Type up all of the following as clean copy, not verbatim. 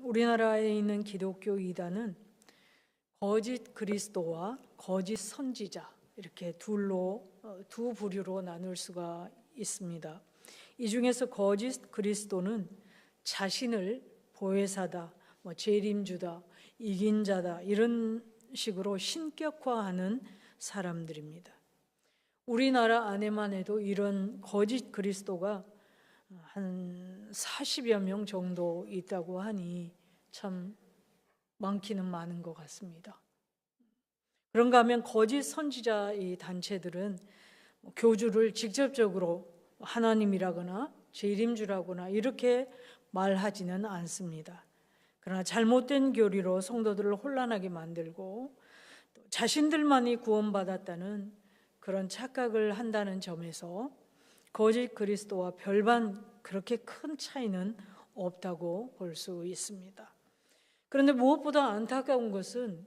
우리나라에 있는 기독교 이단은 거짓 그리스도와 거짓 선지자 이렇게 두 부류로 나눌 수가 있습니다. 이 중에서 거짓 그리스도는 자신을 보혜사다, 재림주다, 이긴 자다 이런 식으로 신격화하는 사람들입니다. 우리나라 안에만 해도 이런 거짓 그리스도가 한 40여 명 정도 있다고 하니 참 많기는 많은 것 같습니다. 그런가 하면 거짓 선지자 이 단체들은 교주를 직접적으로 하나님이라거나 재림주라거나 이렇게 말하지는 않습니다. 그러나 잘못된 교리로 성도들을 혼란하게 만들고 또 자신들만이 구원받았다는 그런 착각을 한다는 점에서 거짓 그리스도와 별반 그렇게 큰 차이는 없다고 볼 수 있습니다. 그런데 무엇보다 안타까운 것은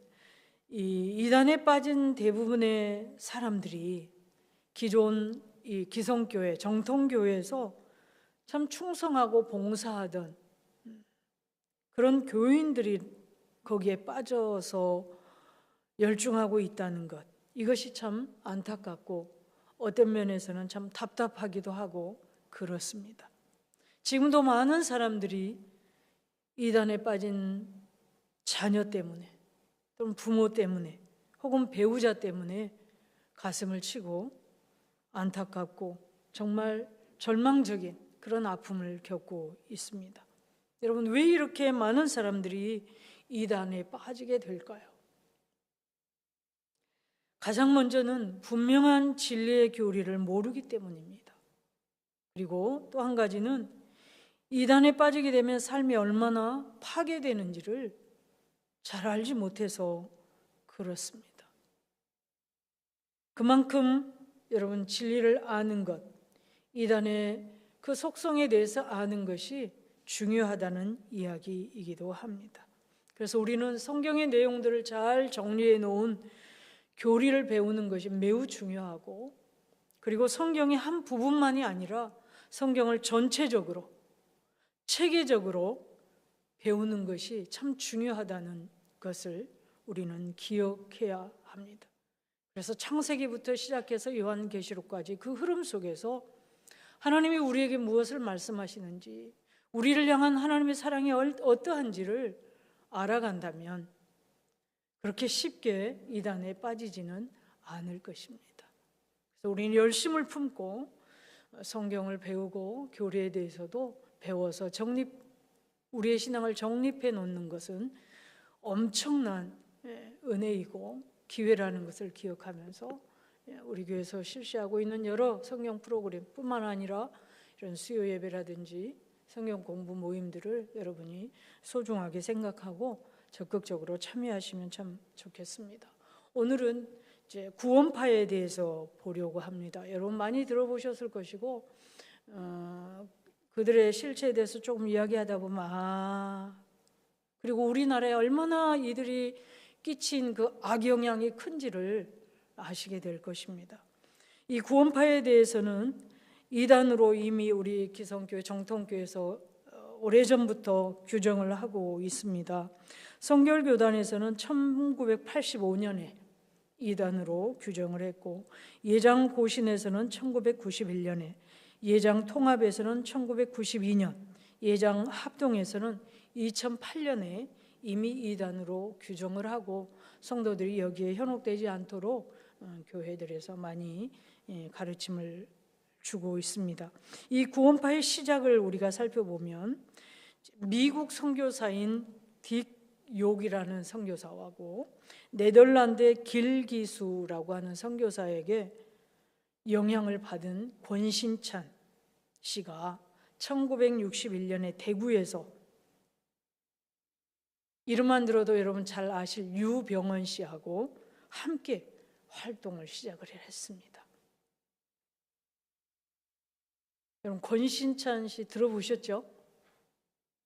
이 이단에 빠진 대부분의 사람들이 기존 이 기성교회, 정통교회에서 참 충성하고 봉사하던 그런 교인들이 거기에 빠져서 열중하고 있다는 것, 이것이 참 안타깝고 어떤 면에서는 참 답답하기도 하고 그렇습니다. 지금도 많은 사람들이 이단에 빠진 자녀 때문에 또는 부모 때문에 혹은 배우자 때문에 가슴을 치고 안타깝고 정말 절망적인 그런 아픔을 겪고 있습니다. 여러분, 왜 이렇게 많은 사람들이 이단에 빠지게 될까요? 가장 먼저는 분명한 진리의 교리를 모르기 때문입니다. 그리고 또 한 가지는 이단에 빠지게 되면 삶이 얼마나 파괴되는지를 잘 알지 못해서 그렇습니다. 그만큼 여러분 진리를 아는 것, 이단의 그 속성에 대해서 아는 것이 중요하다는 이야기이기도 합니다. 그래서 우리는 성경의 내용들을 잘 정리해 놓은 교리를 배우는 것이 매우 중요하고, 그리고 성경의 한 부분만이 아니라 성경을 전체적으로 체계적으로 배우는 것이 참 중요하다는 것을 우리는 기억해야 합니다. 그래서 창세기부터 시작해서 요한계시록까지 그 흐름 속에서 하나님이 우리에게 무엇을 말씀하시는지, 우리를 향한 하나님의 사랑이 어떠한지를 알아간다면 그렇게 쉽게 이단에 빠지지는 않을 것입니다. 그래서 우리는 열심을 품고 성경을 배우고 교리에 대해서도 배워서 우리의 신앙을 정립해 놓는 것은 엄청난 은혜이고 기회라는 것을 기억하면서 우리 교회에서 실시하고 있는 여러 성경 프로그램뿐만 아니라 이런 수요 예배라든지 성경 공부 모임들을 여러분이 소중하게 생각하고 적극적으로 참여하시면 참 좋겠습니다. 오늘은 이제 구원파에 대해서 보려고 합니다. 여러분 많이 들어보셨을 것이고 그들의 실체에 대해서 조금 이야기하다 보면 그리고 우리나라에 얼마나 이들이 끼친 그 악영향이 큰지를 아시게 될 것입니다. 이 구원파에 대해서는 이단으로 이미 우리 기성교회 정통교회에서 오래전부터 규정을 하고 있습니다. 성결교단에서는 1985년에 이단으로 규정을 했고, 예장고신에서는 1991년에, 예장통합에서는 1992년, 예장합동에서는 2008년에 이미 이단으로 규정을 하고 성도들이 여기에 현혹되지 않도록 교회들에서 많이 가르침을 주고 있습니다. 이 구원파의 시작을 우리가 살펴보면 미국 선교사인 딕 욕이라는 선교사하고 네덜란드의 길기수라고 하는 선교사에게 영향을 받은 권신찬 씨가 1961년에 대구에서 이름만 들어도 여러분 잘 아실 유병헌 씨하고 함께 활동을 시작을 했습니다. 여러분 권신찬 씨 들어보셨죠?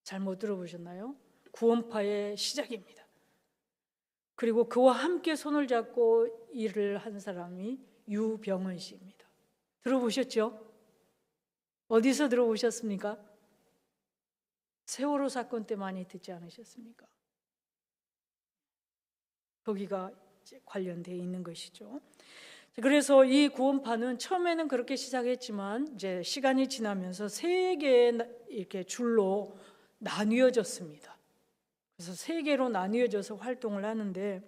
잘못 들어보셨나요? 구원파의 시작입니다. 그리고 그와 함께 손을 잡고 일을 한 사람이 유병헌 씨입니다. 들어보셨죠? 어디서 들어보셨습니까? 세월호 사건 때 많이 듣지 않으셨습니까? 거기가 이제 관련되어 있는 것이죠. 그래서 이 구원파는 처음에는 그렇게 시작했지만 이제 시간이 지나면서 세 개의 이렇게 줄로 나뉘어졌습니다. 그래서 세 개로 나뉘어져서 활동을 하는데,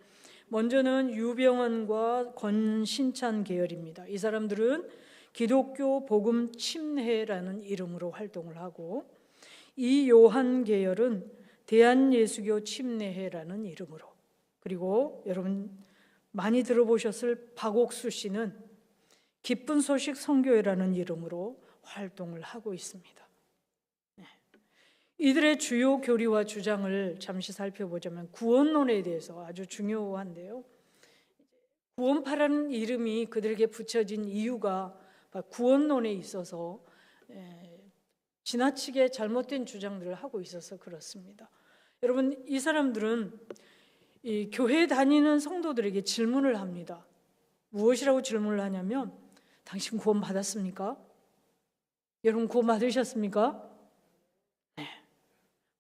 먼저는 유병헌과 권신찬 계열입니다. 이 사람들은 기독교 복음 침례라는 이름으로 활동을 하고, 이 요한 계열은 대한예수교 침례회라는 이름으로, 그리고 여러분 많이 들어보셨을 박옥수 씨는 기쁜 소식 선교회라는 이름으로 활동을 하고 있습니다. 이들의 주요 교리와 주장을 잠시 살펴보자면, 구원론에 대해서 아주 중요한데요. 구원파라는 이름이 그들에게 붙여진 이유가 구원론에 있어서 지나치게 잘못된 주장들을 하고 있어서 그렇습니다. 여러분, 이 사람들은 이 교회 다니는 성도들에게 질문을 합니다. 무엇이라고 질문을 하냐면, 당신 구원 받았습니까? 여러분 구원 받으셨습니까? 네.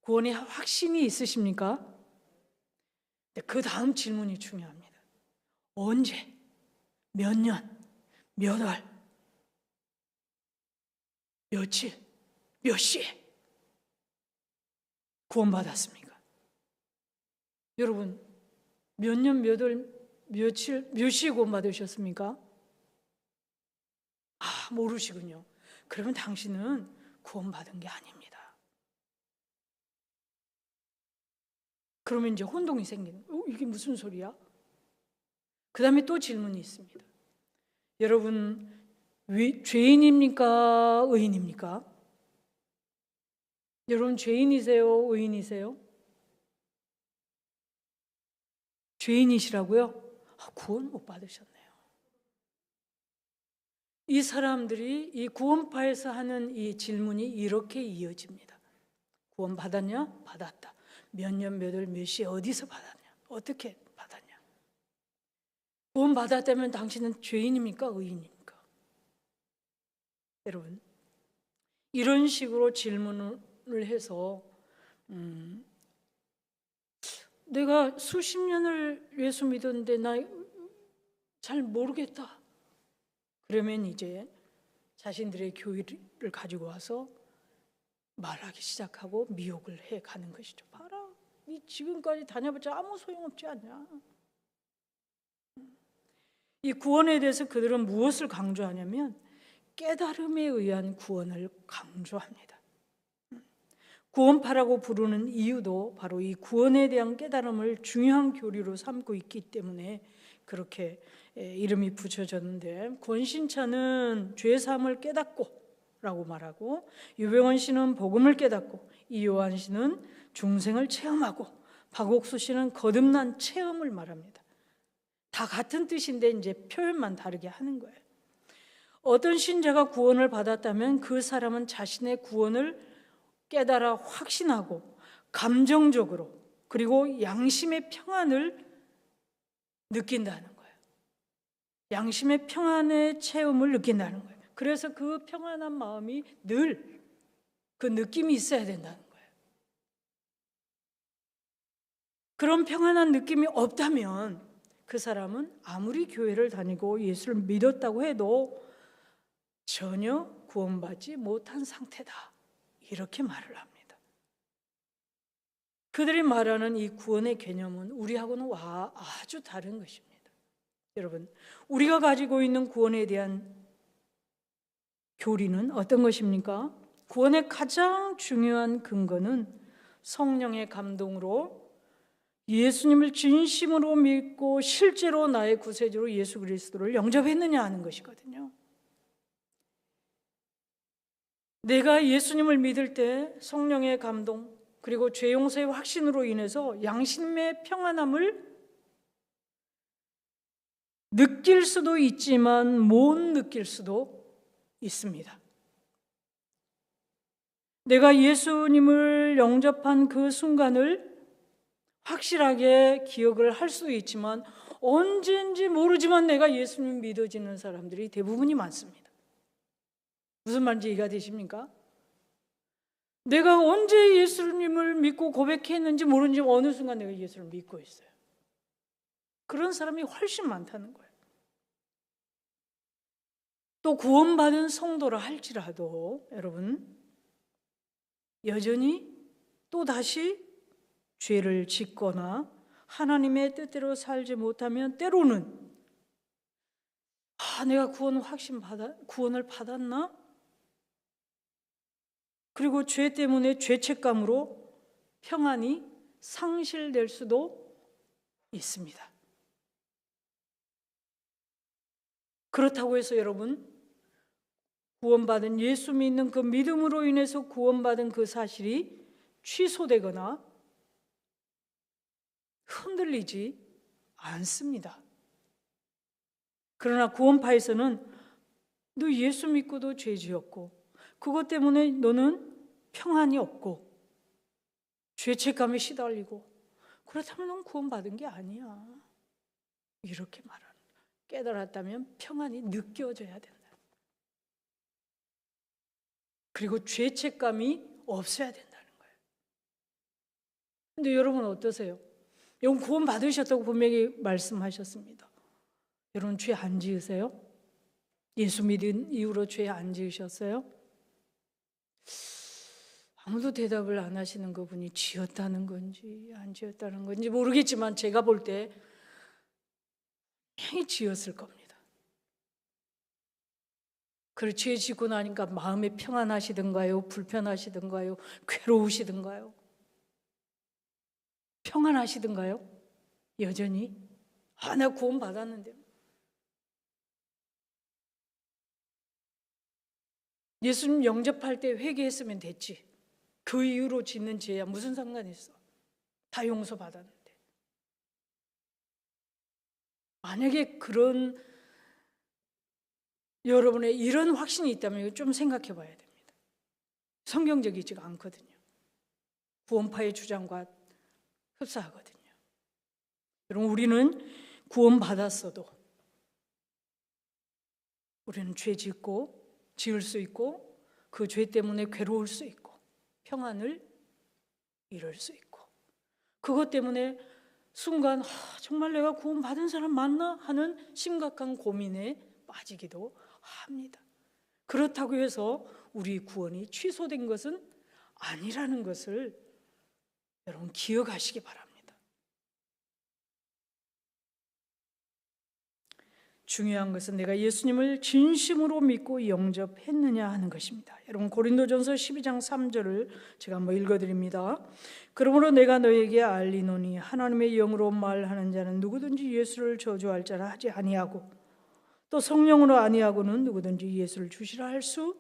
구원의 확신이 있으십니까? 네, 그 다음 질문이 중요합니다. 언제, 몇 년, 몇 월, 며칠, 몇 시에 구원 받았습니까? 여러분 몇 년, 몇 월, 며칠, 몇 시에 구원 받으셨습니까? 모르시군요. 그러면 당신은 구원 받은 게 아닙니다. 그러면 이제 혼동이 생기는 거예요. 이게 무슨 소리야? 그 다음에 또 질문이 있습니다. 여러분 죄인입니까? 의인입니까? 여러분 죄인이세요? 의인이세요? 죄인이시라고요? 구원 못 받으셨네요. 이 사람들이 이 구원파에서 하는 이 질문이 이렇게 이어집니다. 구원 받았냐? 받았다. 몇 년, 몇 월, 몇 시에 어디서 받았냐? 어떻게 받았냐? 구원 받았다면 당신은 죄인입니까? 의인입니까? 여러분, 이런 식으로 질문을 해서 내가 수십 년을 예수 믿었는데 나 잘 모르겠다. 그러면 이제 자신들의 교리를 가지고 와서 말하기 시작하고 미혹을 해가는 것이죠. 봐라, 니 지금까지 다녀봤자 아무 소용없지 않냐. 이 구원에 대해서 그들은 무엇을 강조하냐면 깨달음에 의한 구원을 강조합니다. 구원파라고 부르는 이유도 바로 이 구원에 대한 깨달음을 중요한 교리로 삼고 있기 때문에 그렇게 이름이 붙여졌는데, 권신찬은 죄사함을 깨닫고 라고 말하고, 유병헌 씨는 복음을 깨닫고, 이요한 씨는 중생을 체험하고, 박옥수 씨는 거듭난 체험을 말합니다. 다 같은 뜻인데 이제 표현만 다르게 하는 거예요. 어떤 신자가 구원을 받았다면 그 사람은 자신의 구원을 깨달아 확신하고 감정적으로 그리고 양심의 평안을 느낀다는 거예요. 양심의 평안의 체험을 느낀다는 거예요. 그래서 그 평안한 마음이 늘 그 느낌이 있어야 된다는 거예요. 그런 평안한 느낌이 없다면 그 사람은 아무리 교회를 다니고 예수를 믿었다고 해도 전혀 구원받지 못한 상태다. 이렇게 말을 합니다. 그들이 말하는 이 구원의 개념은 우리하고는 아주 다른 것입니다. 여러분, 우리가 가지고 있는 구원에 대한 교리는 어떤 것입니까? 구원의 가장 중요한 근거는 성령의 감동으로 예수님을 진심으로 믿고 실제로 나의 구세주로 예수 그리스도를 영접했느냐 하는 것이거든요. 내가 예수님을 믿을 때 성령의 감동 그리고 죄 용서의 확신으로 인해서 양심의 평안함을 느낄 수도 있지만 못 느낄 수도 있습니다. 내가 예수님을 영접한 그 순간을 확실하게 기억을 할 수도 있지만 언제인지 모르지만 내가 예수님 믿어지는 사람들이 대부분이 많습니다. 무슨 말인지 이해가 되십니까? 내가 언제 예수님을 믿고 고백했는지 모르는지 어느 순간 내가 예수를 믿고 있어요. 그런 사람이 훨씬 많다는 거예요. 또 구원받은 성도라 할지라도 여러분 여전히 또 다시 죄를 짓거나 하나님의 뜻대로 살지 못하면 때로는 내가 구원을 받았나? 그리고 죄 때문에 죄책감으로 평안이 상실될 수도 있습니다. 그렇다고 해서 여러분 구원받은 예수 믿는 그 믿음으로 인해서 구원받은 그 사실이 취소되거나 흔들리지 않습니다. 그러나 구원파에서는 너 예수 믿고도 죄 지었고 그것 때문에 너는 평안이 없고 죄책감에 시달리고 그렇다면 넌 구원받은 게 아니야. 이렇게 말하는. 깨달았다면 평안이 느껴져야 된다. 그리고 죄책감이 없어야 된다는 거예요. 근데 여러분 어떠세요? 여러분 구원 받으셨다고 분명히 말씀하셨습니다. 여러분 죄 안 지으세요? 예수 믿은 이후로 죄 안 지으셨어요? 아무도 대답을 안 하시는 거 보니 지었다는 건지 안 지었다는 건지 모르겠지만 제가 볼 때 분명히 지었을 겁니다. 그리고 죄 짓고 나니까 마음이 평안하시던가요? 불편하시던가요? 괴로우시던가요? 평안하시던가요? 여전히? 나 구원 받았는데. 예수님 영접할 때 회개했으면 됐지. 그 이후로 짓는 죄야 무슨 상관이 있어? 다 용서받았는데. 만약에 그런 여러분의 이런 확신이 있다면 좀 생각해 봐야 됩니다. 성경적이지가 않거든요. 구원파의 주장과 흡사하거든요. 여러분 우리는 구원받았어도 우리는 죄 짓고 지을 수 있고 그 죄 때문에 괴로울 수 있고 평안을 잃을 수 있고 그것 때문에 순간 정말 내가 구원받은 사람 맞나? 하는 심각한 고민에 빠지기도 합니다. 그렇다고 해서 우리 구원이 취소된 것은 아니라는 것을 여러분 기억하시기 바랍니다. 중요한 것은 내가 예수님을 진심으로 믿고 영접했느냐 하는 것입니다. 여러분 고린도전서 12장 3절을 제가 한번 읽어드립니다. 그러므로 내가 너에게 알리노니 하나님의 영으로 말하는 자는 누구든지 예수를 저주할 자라 하지 아니하고 또 성령으로 아니하고는 누구든지 예수를 주시라 할 수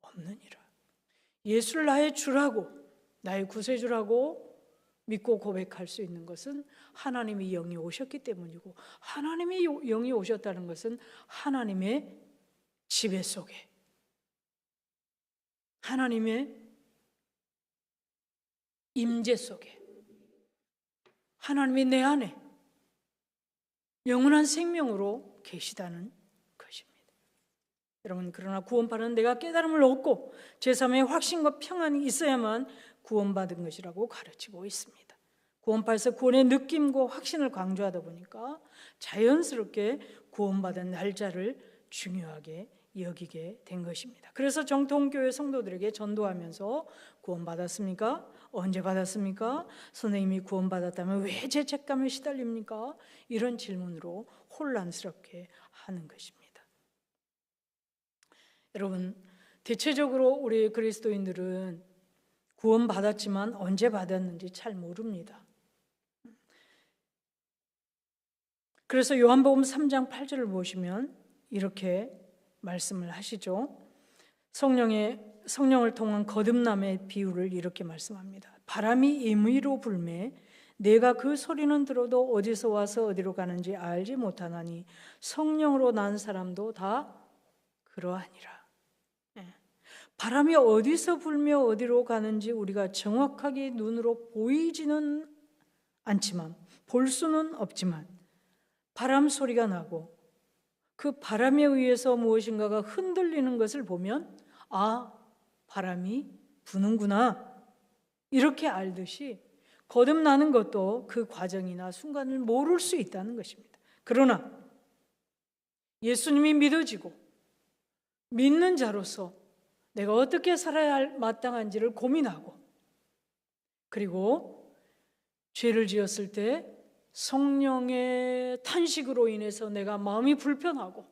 없느니라. 예수를 나의 주라고 나의 구세주라고 믿고 고백할 수 있는 것은 하나님의 영이 오셨기 때문이고 하나님의 영이 오셨다는 것은 하나님의 지배 속에 하나님의 임재 속에 하나님이 내 안에 영원한 생명으로 계시다는 것입니다. 여러분 그러나 구원받은 내가 깨달음을 얻고 제3의 확신과 평안이 있어야만 구원받은 것이라고 가르치고 있습니다. 구원파에서 구원의 느낌과 확신을 강조하다 보니까 자연스럽게 구원받은 날짜를 중요하게 여기게 된 것입니다. 그래서 정통교회 성도들에게 전도하면서 구원받았습니까? 언제 받았습니까? 선생님이 구원받았다면 왜 죄책감에 시달립니까? 이런 질문으로 혼란스럽게 하는 것입니다. 여러분 대체적으로 우리 그리스도인들은 구원받았지만 언제 받았는지 잘 모릅니다. 그래서 요한복음 3장 8절을 보시면 이렇게 말씀을 하시죠. 성령을 통한 거듭남의 비유를 이렇게 말씀합니다. 바람이 임의로 불매 내가 그 소리는 들어도 어디서 와서 어디로 가는지 알지 못하나니 성령으로 난 사람도 다 그러하니라. 바람이 어디서 불며 어디로 가는지 우리가 정확하게 눈으로 보이지는 않지만 볼 수는 없지만 바람 소리가 나고 그 바람에 의해서 무엇인가가 흔들리는 것을 보면 바람이 부는구나 이렇게 알듯이 거듭나는 것도 그 과정이나 순간을 모를 수 있다는 것입니다. 그러나 예수님이 믿어지고 믿는 자로서 내가 어떻게 살아야 할 마땅한지를 고민하고, 그리고 죄를 지었을 때 성령의 탄식으로 인해서 내가 마음이 불편하고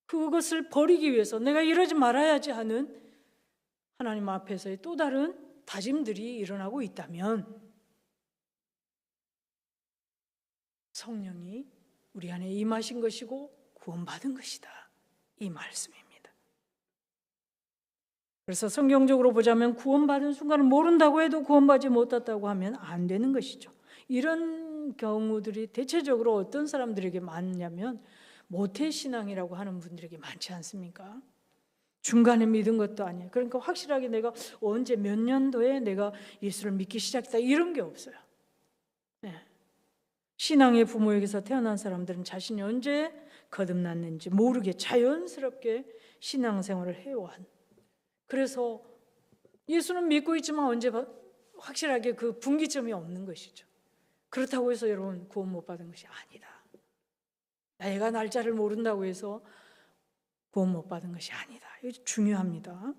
그것을 버리기 위해서 내가 이러지 말아야지 하는 하나님 앞에서의 또 다른 다짐들이 일어나고 있다면 성령이 우리 안에 임하신 것이고 구원받은 것이다, 이 말씀입니다. 그래서 성경적으로 보자면 구원받은 순간을 모른다고 해도 구원받지 못했다고 하면 안 되는 것이죠. 이런 경우들이 대체적으로 어떤 사람들에게 많냐면 모태신앙이라고 하는 분들에게 많지 않습니까? 중간에 믿은 것도 아니에요. 그러니까 확실하게 내가 언제 몇 년도에 내가 예수를 믿기 시작했다 이런 게 없어요. 네. 신앙의 부모에게서 태어난 사람들은 자신이 언제 거듭났는지 모르게 자연스럽게 신앙생활을 해온, 그래서 예수는 믿고 있지만 언제 확실하게 그 분기점이 없는 것이죠. 그렇다고 해서 여러분 구원 못 받은 것이 아니다. 내가 날짜를 모른다고 해서 구원 못 받은 것이 아니다. 이거 중요합니다.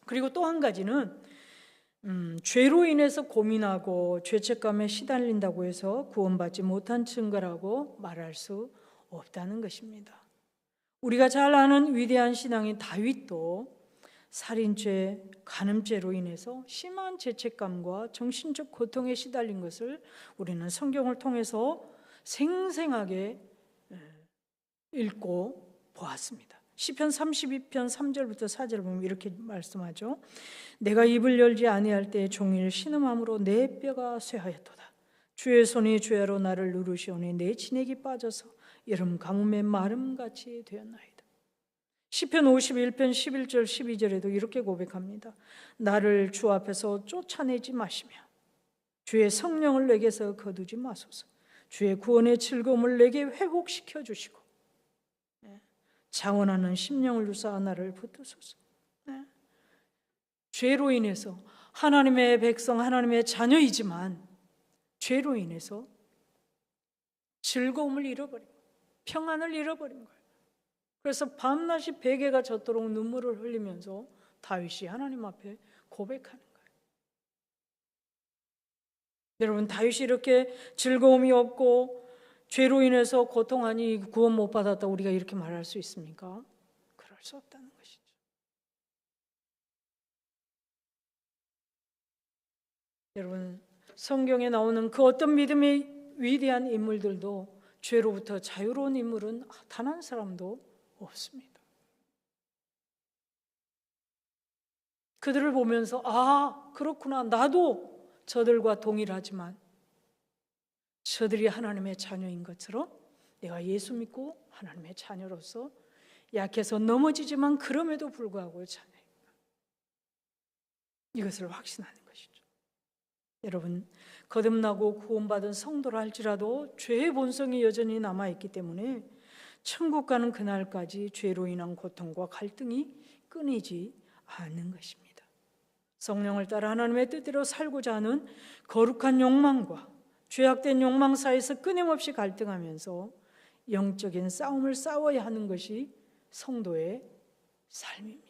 그리고 또 한 가지는 죄로 인해서 고민하고 죄책감에 시달린다고 해서 구원받지 못한 증거라고 말할 수 없다는 것입니다. 우리가 잘 아는 위대한 신앙인 다윗도 살인죄, 간음죄로 인해서 심한 죄책감과 정신적 고통에 시달린 것을 우리는 성경을 통해서 생생하게 읽고 보았습니다. 시편 32편 3절부터 4절 보면 이렇게 말씀하죠. 내가 입을 열지 아니할 때에 종일 신음함으로 내 뼈가 쇠하였도다. 주의 손이 주야로 나를 누르시오니 내 진액이 빠져서 여름 가뭄에 마름같이 되었나이다. 시편 51편 11절 12절에도 이렇게 고백합니다. 나를 주 앞에서 쫓아내지 마시며 주의 성령을 내게서 거두지 마소서. 주의 구원의 즐거움을 내게 회복시켜 주시고 자원하는 심령을 주사 나를 붙드소서. 죄로 인해서 하나님의 백성, 하나님의 자녀이지만 죄로 인해서 즐거움을 잃어버리고 평안을 잃어버린 거예요. 그래서 밤낮이 베개가 젖도록 눈물을 흘리면서 다윗이 하나님 앞에 고백하는 거예요. 여러분, 다윗이 이렇게 즐거움이 없고 죄로 인해서 고통하니 구원 못 받았다 우리가 이렇게 말할 수 있습니까? 그럴 수 없다는 것이죠. 여러분, 성경에 나오는 그 어떤 믿음의 위대한 인물들도 죄로부터 자유로운 인물은 단 한 사람도 없습니다. 그들을 보면서 아, 그렇구나. 나도 저들과 동일하지만 저들이 하나님의 자녀인 것처럼 내가 예수 믿고 하나님의 자녀로서 약해서 넘어지지만 그럼에도 불구하고 자녀입니다. 이것을 확신하는 것이죠. 여러분, 거듭나고 구원받은 성도라 할지라도 죄의 본성이 여전히 남아있기 때문에 천국 가는 그날까지 죄로 인한 고통과 갈등이 끊이지 않는 것입니다. 성령을 따라 하나님의 뜻대로 살고자 하는 거룩한 욕망과 죄악된 욕망 사이에서 끊임없이 갈등하면서 영적인 싸움을 싸워야 하는 것이 성도의 삶입니다.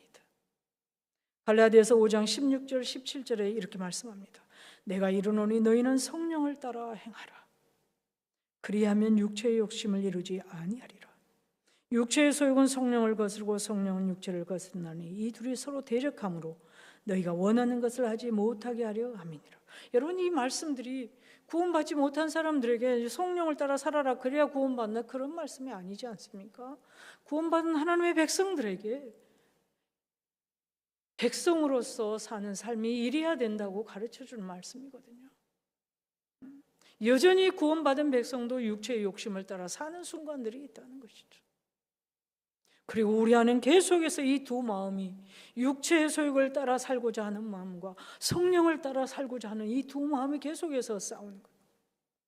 갈라디아서 5장 16절 17절에 이렇게 말씀합니다. 내가 이르노니 너희는 성령을 따라 행하라. 그리하면 육체의 욕심을 이루지 아니하리라. 육체의 소욕은 성령을 거스르고 성령은 육체를 거스르나니 이 둘이 서로 대적하므로 너희가 원하는 것을 하지 못하게 하려 함이니라. 여러분, 이 말씀들이 구원받지 못한 사람들에게 성령을 따라 살아라 그래야 구원받나 그런 말씀이 아니지 않습니까? 구원받은 하나님의 백성들에게 백성으로서 사는 삶이 이래야 된다고 가르쳐주는 말씀이거든요. 여전히 구원받은 백성도 육체의 욕심을 따라 사는 순간들이 있다는 것이죠. 그리고 우리 안은 계속해서 이 두 마음이 육체의 소욕을 따라 살고자 하는 마음과 성령을 따라 살고자 하는 이 두 마음이 계속해서 싸우는 거예요.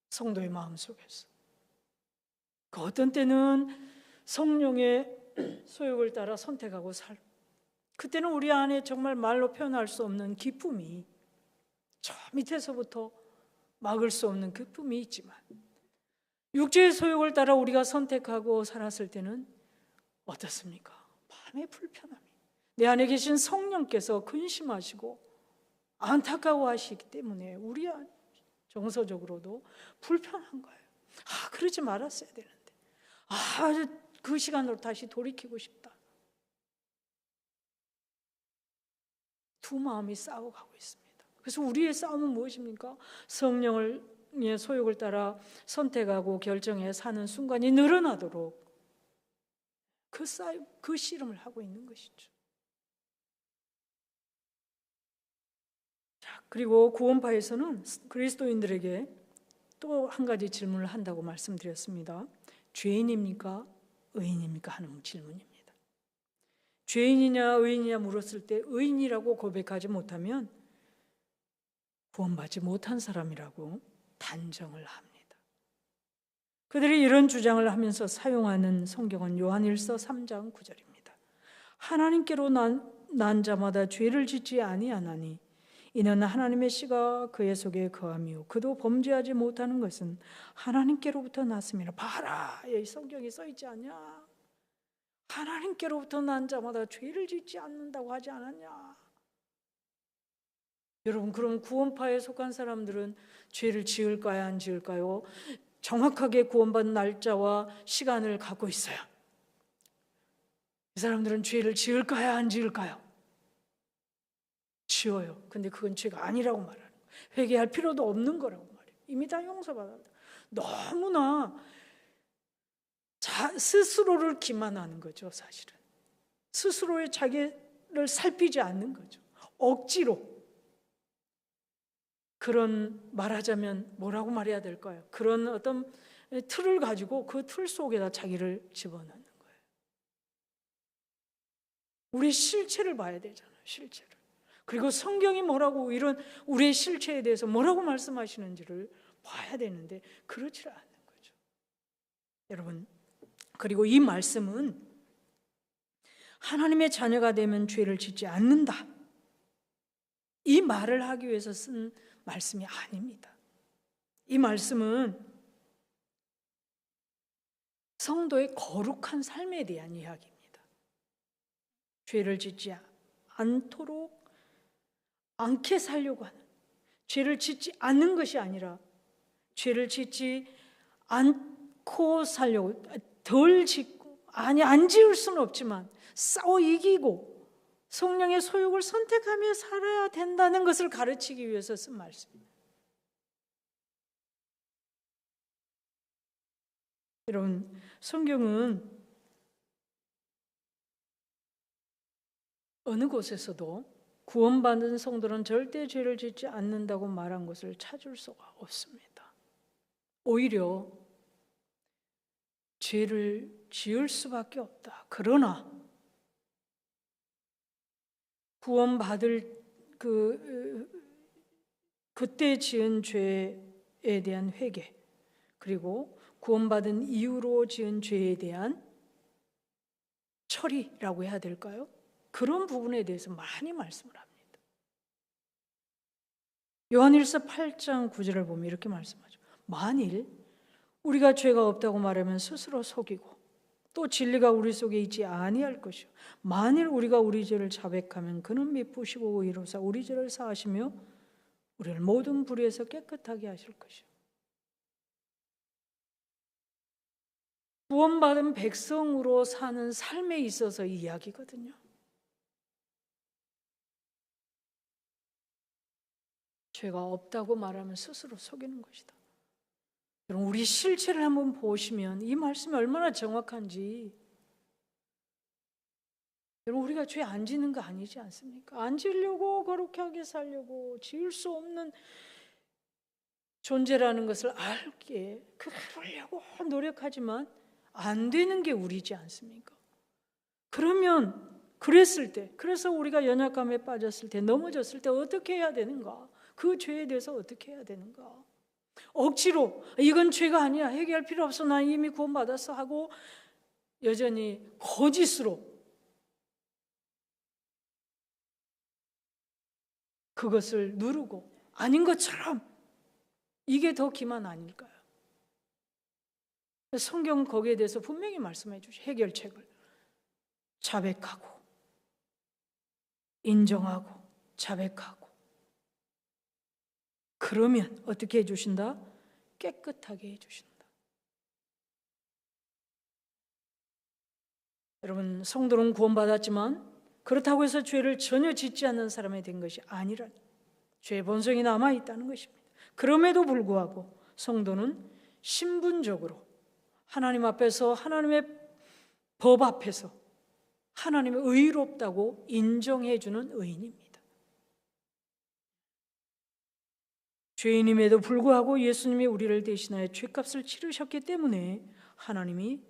성도의 마음 속에서. 그 어떤 때는 성령의 소욕을 따라 선택하고 살고 그때는 우리 안에 정말 말로 표현할 수 없는 기쁨이, 저 밑에서부터 막을 수 없는 기쁨이 있지만, 육체의 소욕을 따라 우리가 선택하고 살았을 때는 어떻습니까? 마음의 불편함이, 내 안에 계신 성령께서 근심하시고 안타까워하시기 때문에 우리 정서적으로도 불편한 거예요. 그러지 말았어야 되는데, 그 시간으로 다시 돌이키고 싶다. 두 마음이 싸워가고 있습니다. 그래서 우리의 싸움은 무엇입니까? 성령의 소욕을 따라 선택하고 결정해 사는 순간이 늘어나도록 그 씨름을 하고 있는 것이죠. 자, 그리고 구원파에서는 그리스도인들에게 또 한 가지 질문을 한다고 말씀드렸습니다. 죄인입니까? 의인입니까? 하는 질문입니다. 죄인이냐 의인이냐 물었을 때 의인이라고 고백하지 못하면 구원받지 못한 사람이라고 단정을 합니다. 그들이 이런 주장을 하면서 사용하는 성경은 요한일서 3장 9절입니다. 하나님께로 난 자마다 죄를 짓지 아니하나니 이는 하나님의 씨가 그의 속에 거하며 그도 범죄하지 못하는 것은 하나님께로부터 났음이라. 봐라, 이 성경에 써있지 않냐? 하나님께로부터 난 자마다 죄를 짓지 않는다고 하지 않았냐? 여러분, 그럼 구원파에 속한 사람들은 죄를 지을까요, 안 지을까요? 정확하게 구원받는 날짜와 시간을 갖고 있어요. 이 사람들은 죄를 지을까요, 안 지을까요? 지어요. 근데 그건 죄가 아니라고 말하는 거예요. 회개할 필요도 없는 거라고 말해요. 이미 다 용서받았다. 너무나 스스로를 기만하는 거죠, 사실은. 스스로의 자기를 살피지 않는 거죠. 억지로. 그런, 말하자면 뭐라고 말해야 될까요? 그런 어떤 틀을 가지고 그 틀 속에다 자기를 집어넣는 거예요. 우리 실체를 봐야 되잖아요, 실체를. 그리고 성경이 뭐라고, 이런 우리의 실체에 대해서 뭐라고 말씀하시는지를 봐야 되는데 그렇지 않는 거죠. 여러분, 그리고 이 말씀은 하나님의 자녀가 되면 죄를 짓지 않는다, 이 말을 하기 위해서 쓴 말씀이 아닙니다. 이 말씀은 성도의 거룩한 삶에 대한 이야기입니다. 죄를 짓지 않게 살려고 하는, 죄를 짓지 않는 것이 아니라 죄를 짓지 않고 살려고, 덜 짓고, 안 지을 수는 없지만 싸워 이기고 성령의 소욕을 선택하며 살아야 된다는 것을 가르치기 위해서 쓴 말씀입니다. 여러분, 성경은 어느 곳에서도 구원받은 성도는 절대 죄를 짓지 않는다고 말한 것을 찾을 수가 없습니다. 오히려 죄를 지을 수밖에 없다. 그러나 구원받을 그때 지은 죄에 대한 회개, 그리고 구원받은 이후로 지은 죄에 대한 처리라고 해야 될까요? 그런 부분에 대해서 많이 말씀을 합니다. 요한일서 8장 9절을 보면 이렇게 말씀하죠. 만일 우리가 죄가 없다고 말하면 스스로 속이고 또 진리가 우리 속에 있지 아니할 것이요, 만일 우리가 우리 죄를 자백하면 그는 미쁘시고 의로사 우리 죄를 사하시며 우리를 모든 불의에서 깨끗하게 하실 것이요. 구원받은 백성으로 사는 삶에 있어서 이 이야기거든요. 죄가 없다고 말하면 스스로 속이는 것이다. 여러분, 우리 실체를 한번 보시면 이 말씀이 얼마나 정확한지. 여러분, 우리가 죄 안 지는 거 아니지 않습니까? 안 지으려고, 거룩하게 살려고, 지을 수 없는 존재라는 것을 알게 그러려고 노력하지만 안 되는 게 우리지 않습니까? 그러면 그랬을 때, 그래서 우리가 연약감에 빠졌을 때, 넘어졌을 때 어떻게 해야 되는가? 그 죄에 대해서 어떻게 해야 되는가? 억지로 이건 죄가 아니야, 해결할 필요 없어, 난 이미 구원받았어 하고 여전히 거짓으로 그것을 누르고 아닌 것처럼, 이게 더 기만 아닐까요? 성경 거기에 대해서 분명히 말씀해 주시, 해결책을 자백하고 인정하고 자백하고, 그러면 어떻게 해주신다? 깨끗하게 해주신다. 여러분, 성도는 구원받았지만 그렇다고 해서 죄를 전혀 짓지 않는 사람이 된 것이 아니라니, 죄의 본성이 남아있다는 것입니다. 그럼에도 불구하고 성도는 신분적으로 하나님 앞에서, 하나님의 법 앞에서 하나님의 의롭다고 인정해 주는 의인입니다. 죄인임에도 불구하고 예수님이 우리를 대신하여 죄값을 치르셨기 때문에 하나님이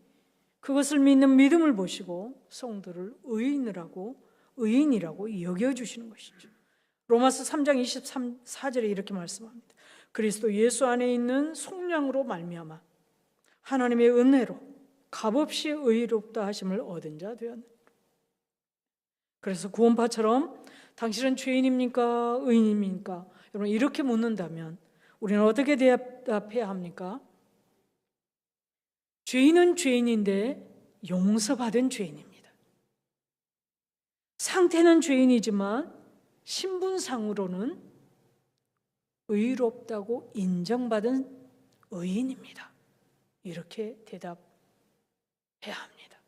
그것을 믿는 믿음을 보시고 성도를 의인이라고 여겨주시는 것이죠. 로마서 3장 24절에 이렇게 말씀합니다. 그리스도 예수 안에 있는 속량으로 말미암아 하나님의 은혜로 값없이 의롭다 하심을 얻은 자 되었네. 그래서 구원파처럼 당신은 죄인입니까? 의인입니까? 여러분, 이렇게 묻는다면 우리는 어떻게 대답해야 합니까? 죄인은 죄인인데 용서받은 죄인입니다. 상태는 죄인이지만 신분상으로는 의롭다고 인정받은 의인입니다. 이렇게 대답해야 합니다.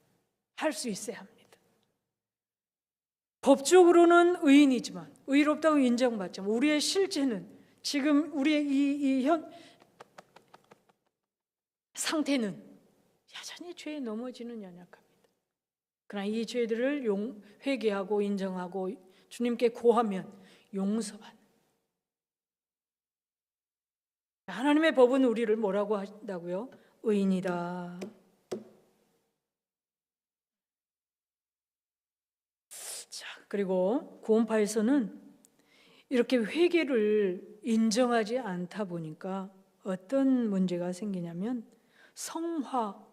할 수 있어야 합니다. 법적으로는 의인이지만, 의롭다고 인정받지만 우리의 실제는, 지금 우리의 이 상태는 여전히 죄에 넘어지는 연약합니다. 그러나 이 죄들을 회개하고 인정하고 주님께 고하면 용서받는, 하나님의 법은 우리를 뭐라고 한다고요? 의인이다. 자, 그리고 구원파에서는 이렇게 회개를 인정하지 않다 보니까 어떤 문제가 생기냐면, 성화,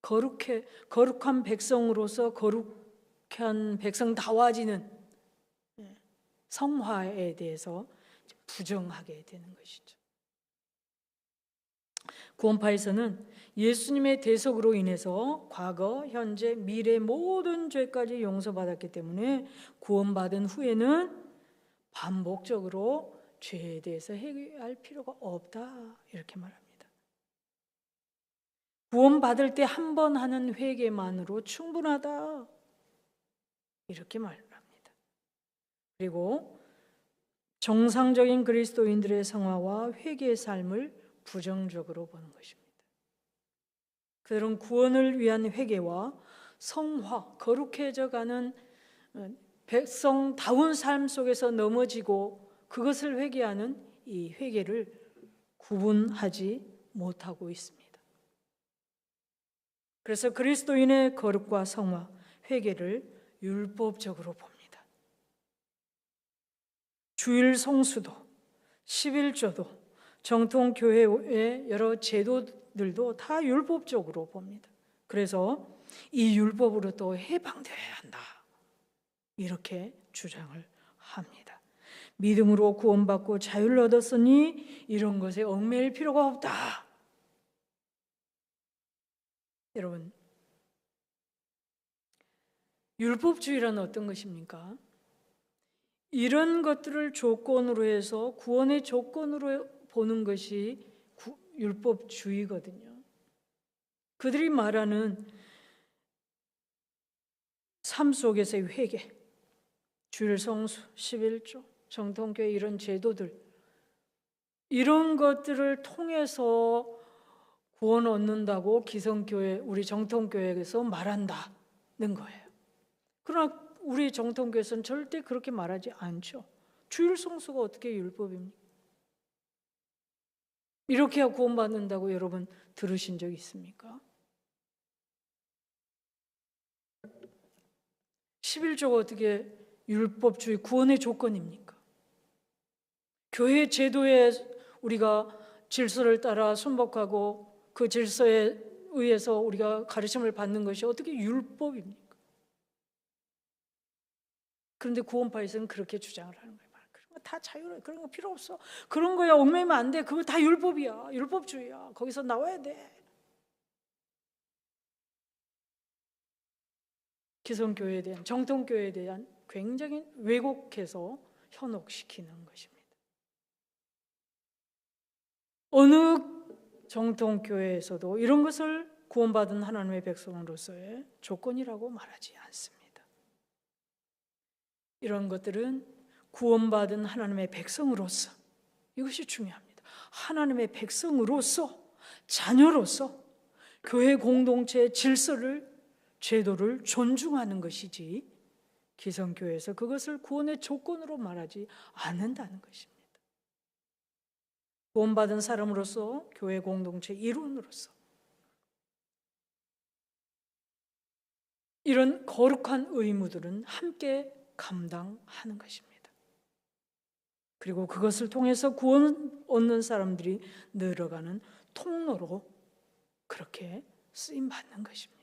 거룩한 백성으로서 거룩한 백성다워지는 성화에 대해서 부정하게 되는 것이죠. 구원파에서는 예수님의 대속으로 인해서 과거, 현재, 미래 모든 죄까지 용서받았기 때문에 구원받은 후에는 반복적으로 죄에 대해서 회개할 필요가 없다, 이렇게 말합니다. 구원받을 때 한 번 하는 회개만으로 충분하다, 이렇게 말합니다. 그리고 정상적인 그리스도인들의 성화와 회개의 삶을 부정적으로 보는 것입니다. 그들은 구원을 위한 회개와 성화, 거룩해져가는 백성다운 삶 속에서 넘어지고 그것을 회개하는 이 회개를 구분하지 못하고 있습니다. 그래서 그리스도인의 거룩과 성화, 회개를 율법적으로 봅니다. 주일 성수도, 11조도, 정통교회의 여러 제도들도 다 율법적으로 봅니다. 그래서 이 율법으로 또 해방되어야 한다, 이렇게 주장을 합니다. 믿음으로 구원받고 자유를 얻었으니 이런 것에 얽매일 필요가 없다. 여러분, 율법주의란 어떤 것입니까? 이런 것들을 조건으로 해서 구원의 조건으로 보는 것이 율법주의거든요. 그들이 말하는 삶 속에서의 회개, 주일 성수, 11조, 정통교회 이런 제도들, 이런 것들을 통해서 구원 얻는다고 기성교회, 우리 정통교회에서 말한다는 거예요. 그러나 우리 정통교회에서는 절대 그렇게 말하지 않죠. 주일 성수가 어떻게 율법입니까? 이렇게 해야 구원받는다고 여러분 들으신 적 있습니까? 11조가 어떻게 율법주의 구원의 조건입니까? 교회 제도에 우리가 질서를 따라 순복하고 그 질서에 의해서 우리가 가르침을 받는 것이 어떻게 율법입니까? 그런데 구원파에서는 그렇게 주장을 하는 거예요. 다 자유로워. 그런 거 필요 없어. 그런 거야 얽매이면 안 돼. 그거 다 율법이야. 율법주의야. 거기서 나와야 돼. 기성교회에 대한, 정통교회에 대한 굉장히 왜곡해서 현혹시키는 것입니다. 어느 정통교회에서도 이런 것을 구원받은 하나님의 백성으로서의 조건이라고 말하지 않습니다. 이런 것들은 구원받은 하나님의 백성으로서, 이것이 중요합니다. 하나님의 백성으로서, 자녀로서 교회 공동체의 질서를, 제도를 존중하는 것이지 기성교회에서 그것을 구원의 조건으로 말하지 않는다는 것입니다. 구원받은 사람으로서, 교회 공동체 일원으로서 이런 거룩한 의무들은 함께 감당하는 것입니다. 그리고 그것을 통해서 구원 얻는 사람들이 늘어가는 통로로 그렇게 쓰임받는 것입니다.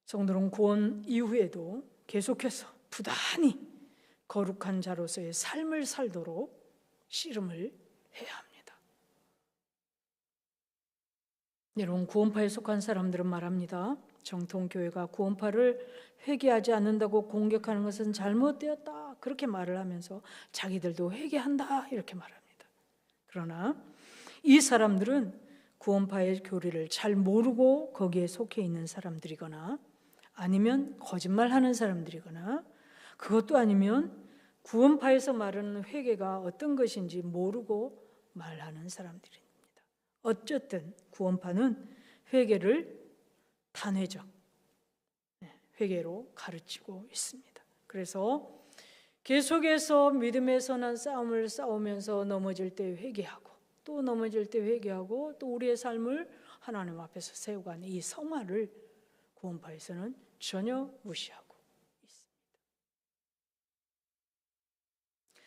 성도는 구원 이후에도 계속해서 부단히 거룩한 자로서의 삶을 살도록 씨름을 해야 합니다. 여러분, 구원파에 속한 사람들은 말합니다. 정통교회가 구원파를 회개하지 않는다고 공격하는 것은 잘못되었다, 그렇게 말을 하면서 자기들도 회개한다, 이렇게 말합니다. 그러나 이 사람들은 구원파의 교리를 잘 모르고 거기에 속해 있는 사람들이거나, 아니면 거짓말하는 사람들이거나, 그것도 아니면 구원파에서 말하는 회개가 어떤 것인지 모르고 말하는 사람들입니다. 어쨌든 구원파는 회개를 단회적 회개로 가르치고 있습니다. 그래서 계속해서 믿음의 선한 싸움을 싸우면서 넘어질 때 회개하고, 또 넘어질 때 회개하고, 또 우리의 삶을 하나님 앞에서 세워가는 이 성화를 구원파에서는 전혀 무시하고 있습니다.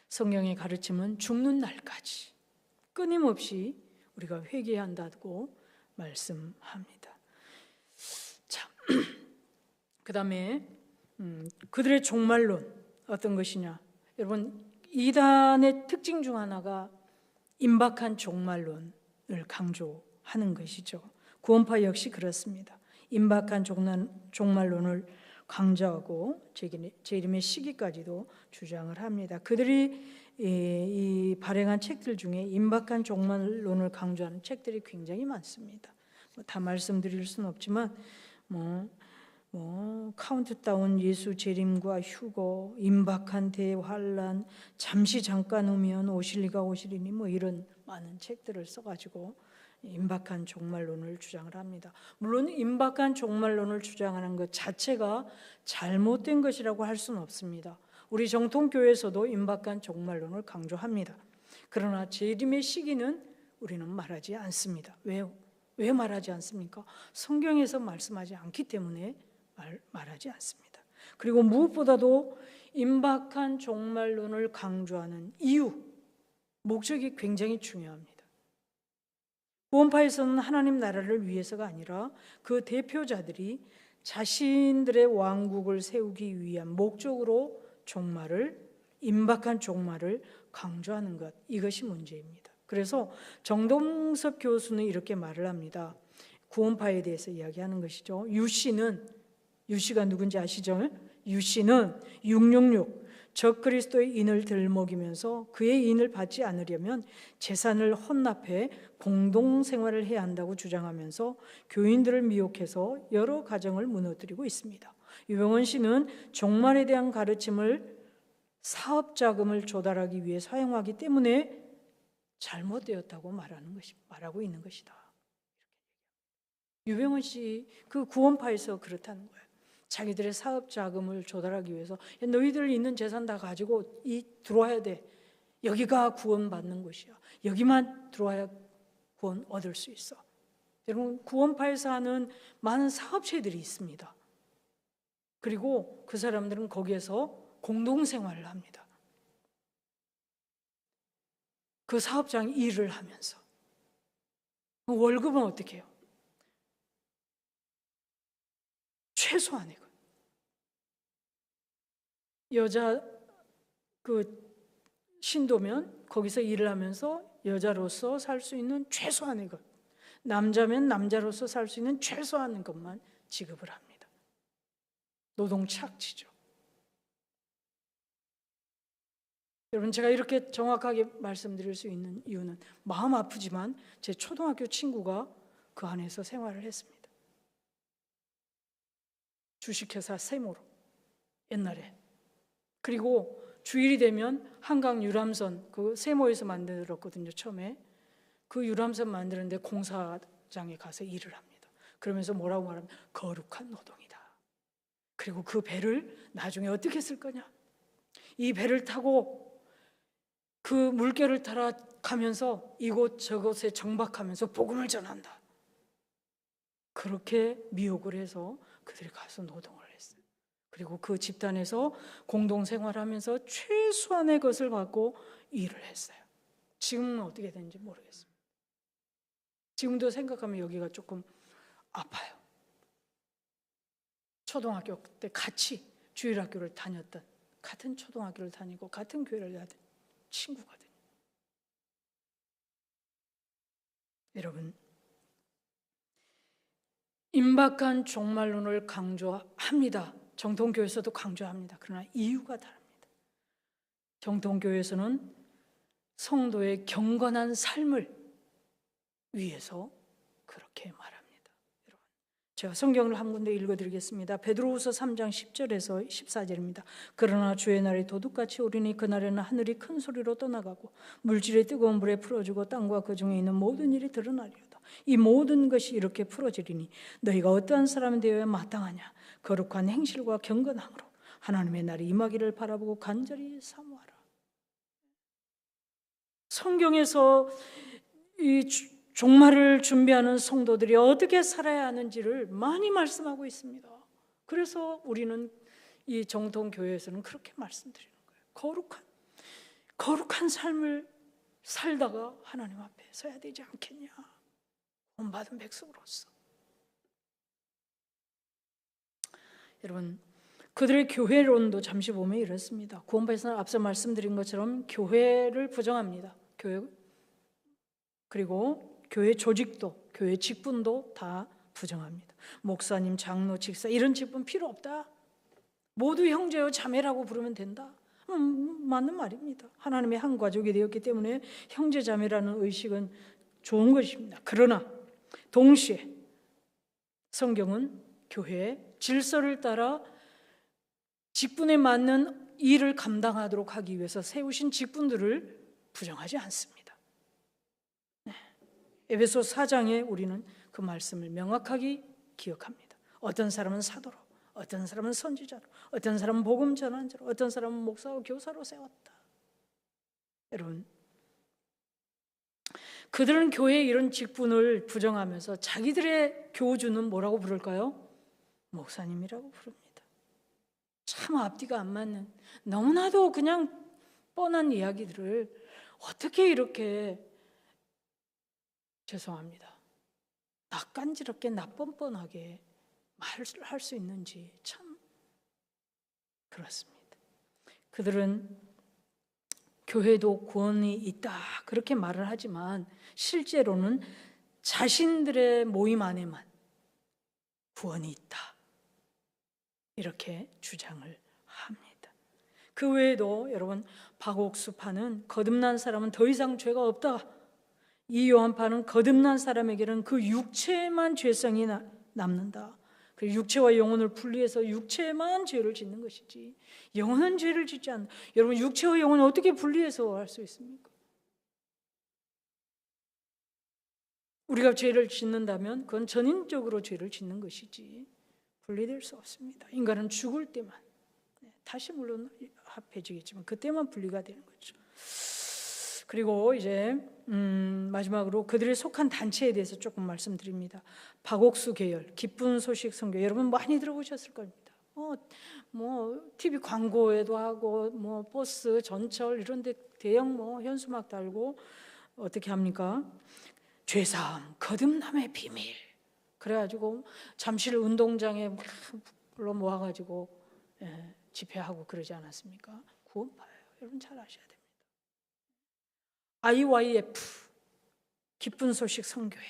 성경의 가르침은 죽는 날까지 끊임없이 우리가 회개한다고 말씀합니다. 자, 그 다음에 그들의 종말론 어떤 것이냐? 여러분, 이단의 특징 중 하나가 임박한 종말론을 강조하는 것이죠. 구원파 역시 그렇습니다. 임박한 종말론을 강조하고 재림의 시기까지도 주장을 합니다. 그들이 이 발행한 책들 중에 임박한 종말론을 강조하는 책들이 굉장히 많습니다. 다 말씀드릴 수는 없지만 카운트다운 예수 재림과 휴거, 임박한 대환란, 잠시 잠깐 오면 오실리가 오시리니 이런 많은 책들을 써가지고 임박한 종말론을 주장을 합니다. 물론 임박한 종말론을 주장하는 것 자체가 잘못된 것이라고 할 수는 없습니다. 우리 정통교회에서도 임박한 종말론을 강조합니다. 그러나 재림의 시기는 우리는 말하지 않습니다. 왜요? 왜 말하지 않습니까? 성경에서 말씀하지 않기 때문에 말하지 않습니다. 그리고 무엇보다도 임박한 종말론을 강조하는 이유, 목적이 굉장히 중요합니다. 구원파에서는 하나님 나라를 위해서가 아니라 그 대표자들이 자신들의 왕국을 세우기 위한 목적으로 임박한 종말을 강조하는 것, 이것이 문제입니다. 그래서 정동섭 교수는 이렇게 말을 합니다. 구원파에 대해서 이야기하는 것이죠. 유씨가 누군지 아시죠? 유씨는 666 적그리스도의 인을 들먹이면서 그의 인을 받지 않으려면 재산을 헌납해 공동생활을 해야 한다고 주장하면서 교인들을 미혹해서 여러 가정을 무너뜨리고 있습니다. 유병원 씨는 종말에 대한 가르침을 사업자금을 조달하기 위해 사용하기 때문에 잘못되었다고 말하고 있는 것이다. 유병원 씨 그 구원파에서 그렇다는 거예요. 자기들의 사업 자금을 조달하기 위해서 너희들 있는 재산 다 가지고 들어와야 돼. 여기가 구원받는 곳이야. 여기만 들어와야 구원 얻을 수 있어. 여러분, 구원파에서 하는 많은 사업체들이 있습니다. 그리고 그 사람들은 거기에서 공동생활을 합니다. 그 사업장 일을 하면서 월급은 어떻게 해요? 최소한이고, 여자 그 신도면 거기서 일을 하면서 여자로서 살 수 있는 최소한의 것, 남자면 남자로서 살 수 있는 최소한의 것만 지급을 합니다. 노동 착취죠. 여러분, 제가 이렇게 정확하게 말씀드릴 수 있는 이유는 마음 아프지만 제 초등학교 친구가 그 안에서 생활을 했습니다. 주식회사 세모로 옛날에. 그리고 주일이 되면 한강 유람선, 그 세모에서 만들었거든요. 처음에 그 유람선 만드는데 공사장에 가서 일을 합니다. 그러면서 뭐라고 말하면 거룩한 노동이다. 그리고 그 배를 나중에 어떻게 쓸 거냐, 이 배를 타고 그 물결을 따라 가면서 이곳 저곳에 정박하면서 복음을 전한다. 그렇게 미혹을 해서 그들이 가서 노동을 했어요. 그리고 그 집단에서 공동생활하면서 최소한의 것을 갖고 일을 했어요. 지금은 어떻게 되는지 모르겠습니다. 지금도 생각하면 여기가 조금 아파요. 초등학교 때 같이 주일학교를 다녔던, 같은 초등학교를 다니고 같은 교회를 다녔던 친구거든요. 여러분, 임박한 종말론을 강조합니다. 정통교회에서도 강조합니다. 그러나 이유가 다릅니다. 정통교회에서는 성도의 경건한 삶을 위해서 그렇게 말합니다. 여러분, 제가 성경을 한 군데 읽어드리겠습니다. 베드로후서 3장 10절에서 14절입니다. 그러나 주의 날이 도둑같이 오리니 그날에는 하늘이 큰 소리로 떠나가고 물질이 뜨거운 불에 풀어지고 땅과 그 중에 있는 모든 일이 드러나리로다. 이 모든 것이 이렇게 풀어지리니 너희가 어떠한 사람이 되어야 마땅하냐? 거룩한 행실과 경건함으로 하나님의 날이 임하기를 바라보고 간절히 사모하라. 성경에서 이 종말을 준비하는 성도들이 어떻게 살아야 하는지를 많이 말씀하고 있습니다. 그래서 우리는 이 정통교회에서는 그렇게 말씀드리는 거예요. 거룩한 삶을 살다가 하나님 앞에 서야 되지 않겠냐, 구원받은 백성으로서. 여러분, 그들의 교회론도 잠시 보면 이렇습니다. 구원받은 앞서 말씀드린 것처럼 교회를 부정합니다. 그리고 교회 조직도, 교회 직분도 다 부정합니다. 목사님, 장로, 직사 이런 직분 필요 없다. 모두 형제요 자매라고 부르면 된다. 맞는 말입니다. 하나님의 한 가족이 되었기 때문에 형제 자매라는 의식은 좋은 것입니다. 그러나 동시에 성경은 교회의 질서를 따라 직분에 맞는 일을 감당하도록 하기 위해서 세우신 직분들을 부정하지 않습니다. 에베소 4장에 우리는 그 말씀을 명확하게 기억합니다. 어떤 사람은 사도로, 어떤 사람은 선지자로, 어떤 사람은 복음 전환자로, 어떤 사람은 목사와 교사로 세웠다. 여러분, 그들은 교회의 이런 직분을 부정하면서 자기들의 교주는 뭐라고 부를까요? 목사님이라고 부릅니다. 참 앞뒤가 안 맞는, 너무나도 그냥 뻔한 이야기들을 어떻게 이렇게, 죄송합니다, 낯간지럽게 낯뻔뻔하게 말을 할 수 있는지 참 그렇습니다. 그들은 교회도 구원이 있다 그렇게 말을 하지만 실제로는 자신들의 모임 안에만 구원이 있다 이렇게 주장을 합니다. 그 외에도 여러분, 박옥수파는 거듭난 사람은 더 이상 죄가 없다. 이 요한파는 거듭난 사람에게는 그 육체만 죄성이 남는다. 그 육체와 영혼을 분리해서 육체만 죄를 짓는 것이지 영혼은 죄를 짓지 않는다. 여러분, 육체와 영혼을 어떻게 분리해서 할 수 있습니까? 우리가 죄를 짓는다면 그건 전인적으로 죄를 짓는 것이지 분리될 수 없습니다. 인간은 죽을 때만, 다시 물론 합해지겠지만 그때만 분리가 되는 거죠. 그리고 이제 마지막으로 그들이 속한 단체에 대해서 조금 말씀드립니다. 박옥수 계열, 기쁜 소식 선교, 여러분 많이 들어보셨을 겁니다. TV 광고에도 하고 버스, 전철 이런데 대형 현수막 달고 어떻게 합니까? 죄사함, 거듭남의 비밀. 그래가지고 잠실 운동장에 불러 모아가지고 집회하고 그러지 않았습니까? 구원파예요. 여러분 잘 아셔야 됩니다. IYF, 기쁜 소식 선교회.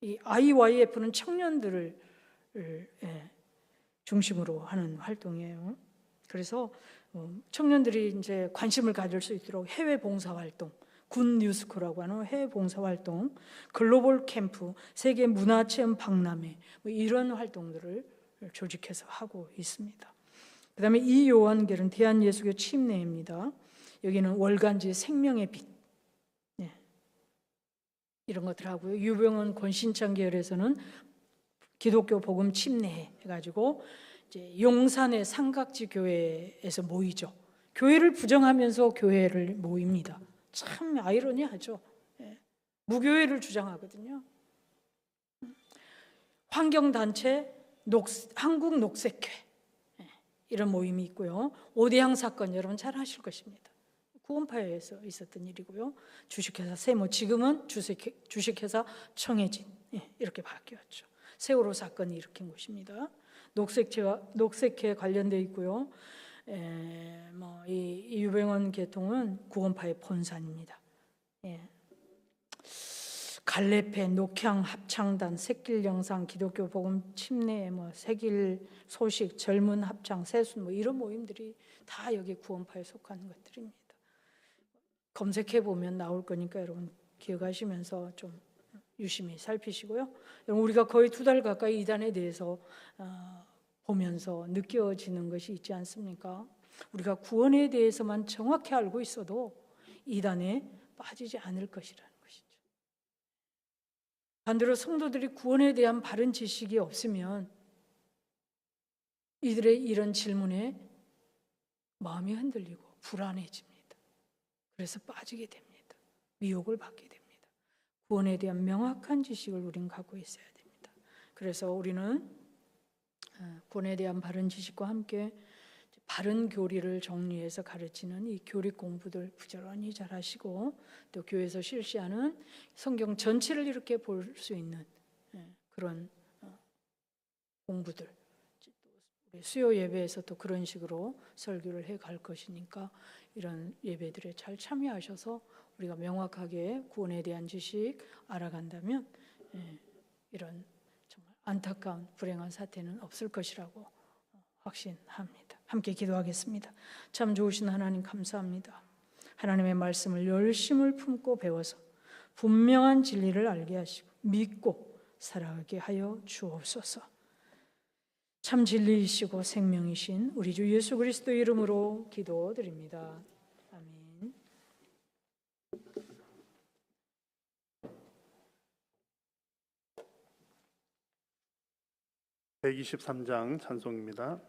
이 IYF는 청년들을 중심으로 하는 활동이에요. 그래서 청년들이 이제 관심을 가질 수 있도록 해외 봉사 활동, 군 뉴스코라고 하는 해외 봉사 활동, 글로벌 캠프, 세계 문화체험 박람회 뭐 이런 활동들을 조직해서 하고 있습니다. 그다음에 이 요한계는 대한예수교 침례입니다. 여기는 월간지 생명의 빛, 이런 것들 하고요. 유병원 권신창 계열에서는 기독교 복음 침례 해가지고 이제 용산의 삼각지 교회에서 모이죠. 교회를 부정하면서 교회를 모입니다. 참 아이러니하죠. 무교회를 주장하거든요. 환경단체 한국녹색회 이런 모임이 있고요. 오대양 사건 여러분 잘 아실 것입니다. 구원파에서 있었던 일이고요. 주식회사 세모, 지금은 주식회사 청해진 이렇게 바뀌었죠. 세월호 사건이 일으킨 곳입니다. 녹색회에 관련되어 있고요. 이 유병원 계통은 구원파의 본산입니다. 갈래패, 녹향, 합창단, 새길영상, 기독교 복음 침례, 새길 소식, 젊은 합창, 세순 이런 모임들이 다 여기 구원파에 속하는 것들입니다. 검색해 보면 나올 거니까 여러분 기억하시면서 좀 유심히 살피시고요. 여러분 우리가 거의 2달 가까이 이단에 대해서 보면서 느껴지는 것이 있지 않습니까? 우리가 구원에 대해서만 정확히 알고 있어도 이단에 빠지지 않을 것이라는 것이죠. 반대로 성도들이 구원에 대한 바른 지식이 없으면 이들의 이런 질문에 마음이 흔들리고 불안해집니다. 그래서 빠지게 됩니다. 미혹을 받게 됩니다. 구원에 대한 명확한 지식을 우리는 갖고 있어야 됩니다. 그래서 우리는 구원에 대한 바른 지식과 함께 바른 교리를 정리해서 가르치는 이 교리 공부들 부지런히 잘 하시고, 또 교회에서 실시하는 성경 전체를 이렇게 볼 수 있는 그런 공부들, 수요 예배에서 또 그런 식으로 설교를 해 갈 것이니까 이런 예배들에 잘 참여하셔서 우리가 명확하게 구원에 대한 지식 알아간다면 이런 정말 안타까운 불행한 사태는 없을 것이라고 확신합니다. 함께 기도하겠습니다. 참 좋으신 하나님 감사합니다. 하나님의 말씀을 열심을 품고 배워서 분명한 진리를 알게 하시고 믿고 살아가게 하여 주옵소서. 참 진리이시고 생명이신 우리 주 예수 그리스도 이름으로 기도드립니다. 아멘. 123장 찬송입니다.